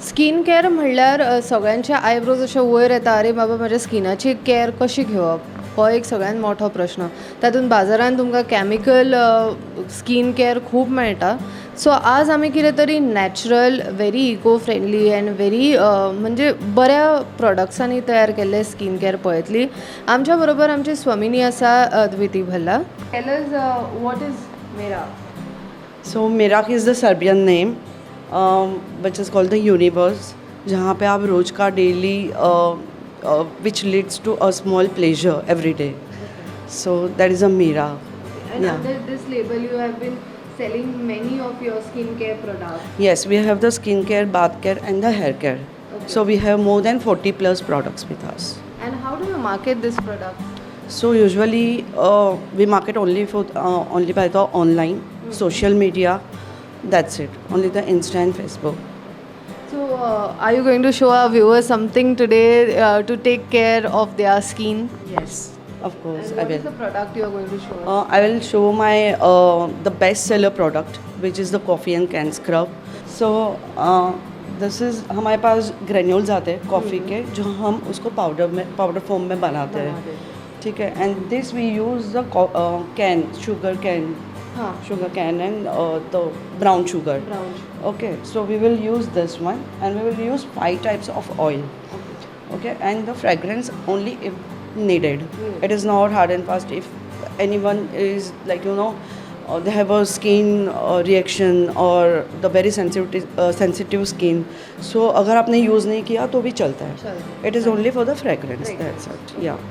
Skin care म्हणल्यार सगळ्यांचे eyebrows अशे वयर येता, अरे बाबा म्हाज्या स्किनाची केअर कशी घेवप, हो एक सगळ्यात मोठो प्रश्न. तातूंत बाजारांत तुमकां कॅमिकल स्किन केअर खूब मेळटा. सो आज आमी कितें तरी natural, very eco friendly and very म्हणजे बऱ्या प्रोडक्ट्सांनी तयार केल्ले स्किन केअर पळयतली. आमच्या बरोबर आमची स्वामिनी आसा, Dwiti Bhalla. Tell us what is Mira. So Mirak is the Serbian name which is called the universe, जहाँ पे आप रोज का daily which leads to a small pleasure every day. So that is a Mira. And under this label you have been selling many of your skincare products. Yes, we have the skincare, bath care, and the hair care. Okay. So we have more than 40 plus products with us. And how do you market this product? So usually we market only by the online, social media. That's it. Only the Insta and Facebook. So are you going to show our viewers something today to take care of their skin? Yes, of course. And what is the product you are going to show us? I will show my the best seller product, which is the coffee and can scrub. So this is हमारे पास granules आते हैं coffee के, जो हम उसको powder form में बनाते हैं. ठीक है. And this we use the can, sugar can and the brown sugar. Okay, so we will use this one and we will use 5 types of oil. Okay, and the fragrance only if needed. It is not hard and fast. If anyone is like they have a skin reaction or the very sensitive skin, so अगर आपने use नहीं किया तो भी चलता है. It is only for the fragrance. That's it. Yeah.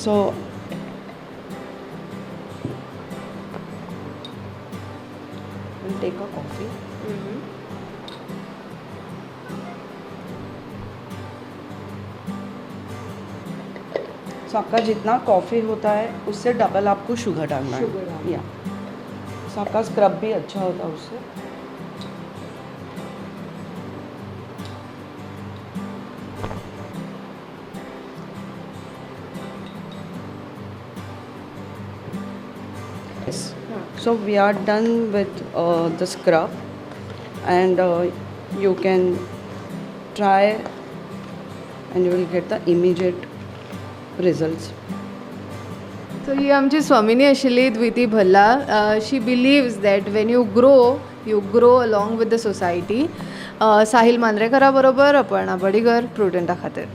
So we'll take a coffee. So आपका जितना कॉफ़ी होता है उससे डबल आपको शुगर डालना है. या सो आपका स्क्रब भी अच्छा होता है उससे. Yes. So we are done with the scrub and you can try and you will get the immediate results. So ही आमची स्वामिनी आशिल्ली, Dwiti Bhalla. She believes that when you grow along with the society. Sahil मांद्रेकरा बरोबर अपर्णा बडिगर, प्रुडंटा खातीर.